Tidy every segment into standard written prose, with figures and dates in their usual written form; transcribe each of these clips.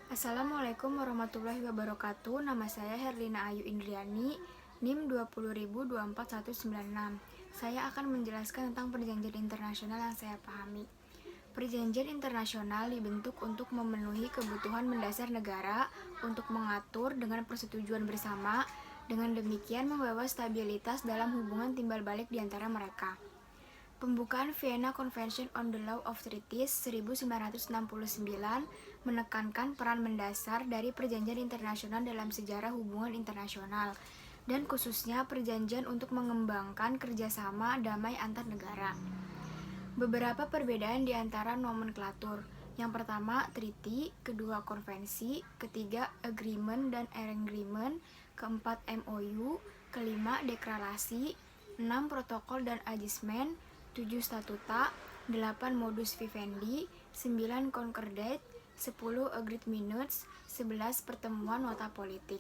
Assalamualaikum warahmatullahi wabarakatuh. Nama saya Herlina Ayu Indriani, NIM 200.24196. Saya akan menjelaskan tentang perjanjian internasional yang saya pahami. Perjanjian internasional dibentuk untuk memenuhi kebutuhan mendasar negara untuk mengatur dengan persetujuan bersama, dengan demikian membawa stabilitas dalam hubungan timbal balik di antara mereka. Pembukaan Vienna Convention on the Law of Treaties 1969 menekankan peran mendasar dari perjanjian internasional dalam sejarah hubungan internasional, dan khususnya perjanjian untuk mengembangkan kerjasama damai antar negara. Beberapa perbedaan di antara nomenklatur. Yang pertama, treaty, kedua, konvensi, ketiga, agreement dan arrangement, keempat, MOU, kelima, deklarasi, 6, protokol dan adjustment, 7, statuta, 8, modus vivendi, 9, concordat, 10, agreed minutes, 11, pertemuan nota politik.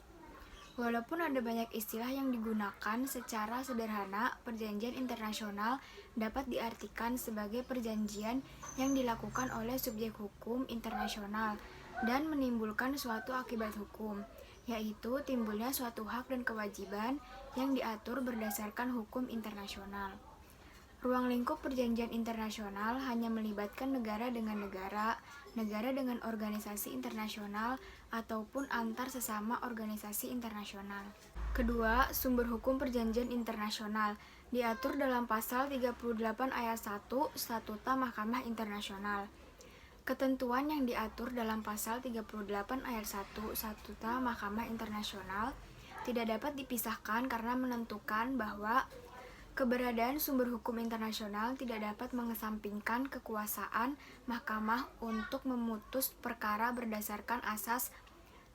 Walaupun ada banyak istilah yang digunakan, secara sederhana, perjanjian internasional dapat diartikan sebagai perjanjian yang dilakukan oleh subjek hukum internasional dan menimbulkan suatu akibat hukum, yaitu timbulnya suatu hak dan kewajiban yang diatur berdasarkan hukum internasional. Ruang lingkup perjanjian internasional hanya melibatkan negara dengan negara, negara dengan organisasi internasional, ataupun antar sesama organisasi internasional. Kedua, sumber hukum perjanjian internasional diatur dalam pasal 38 ayat 1 Statuta Mahkamah Internasional. Ketentuan yang diatur dalam pasal 38 ayat 1 Statuta Mahkamah Internasional tidak dapat dipisahkan karena menentukan bahwa keberadaan sumber hukum internasional tidak dapat mengesampingkan kekuasaan mahkamah untuk memutus perkara berdasarkan asas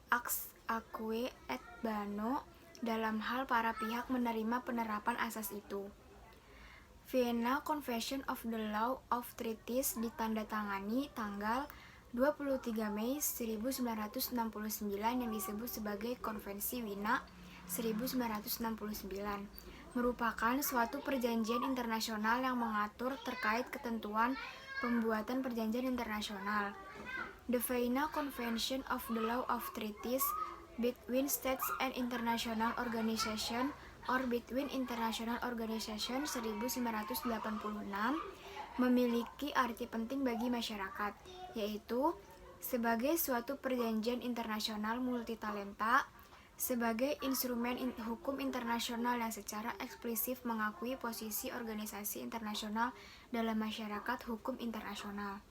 ex aequo et bono dalam hal para pihak menerima penerapan asas itu. Vienna Convention of the Law of Treaties ditandatangani tanggal 23 Mei 1969 yang disebut sebagai Konvensi Wina 1969. Merupakan suatu perjanjian internasional yang mengatur terkait ketentuan pembuatan perjanjian internasional. The Vienna Convention of the Law of Treaties between States and International Organization or between International Organization 1986 memiliki arti penting bagi masyarakat, yaitu sebagai suatu perjanjian internasional multitalenta, sebagai instrumen hukum internasional yang secara eksplisit mengakui posisi organisasi internasional dalam masyarakat hukum internasional.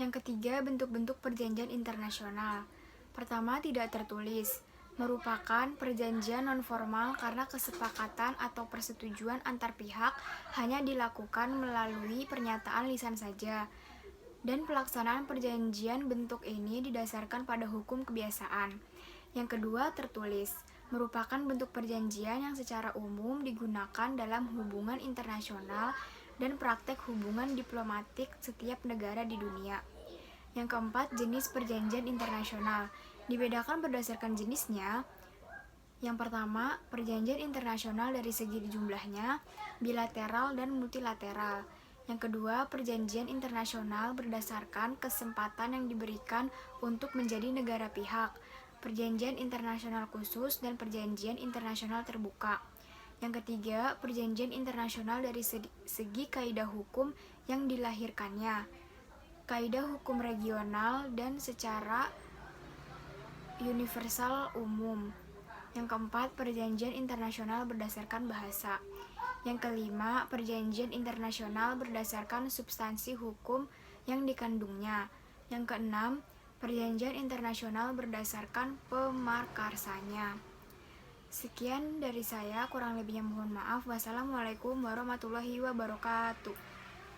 Yang ketiga, bentuk-bentuk perjanjian internasional. Pertama, tidak tertulis, merupakan perjanjian non-formal karena kesepakatan atau persetujuan antar pihak hanya dilakukan melalui pernyataan lisan saja, dan pelaksanaan perjanjian bentuk ini didasarkan pada hukum kebiasaan. Yang kedua, tertulis, merupakan bentuk perjanjian yang secara umum digunakan dalam hubungan internasional dan praktek hubungan diplomatik setiap negara di dunia. Yang keempat, jenis perjanjian internasional. Dibedakan berdasarkan jenisnya. Yang pertama, perjanjian internasional dari segi jumlahnya, bilateral dan multilateral. Yang kedua, perjanjian internasional berdasarkan kesempatan yang diberikan untuk menjadi negara pihak, perjanjian internasional khusus, dan perjanjian internasional terbuka. Yang ketiga, perjanjian internasional dari segi kaidah hukum yang dilahirkannya, kaidah hukum regional dan secara universal umum. Yang keempat, perjanjian internasional berdasarkan bahasa. Yang kelima, perjanjian internasional berdasarkan substansi hukum yang dikandungnya. Yang keenam, perjanjian internasional berdasarkan pemarkarsanya. Sekian dari saya, kurang lebihnya mohon maaf. Wassalamualaikum warahmatullahi wabarakatuh.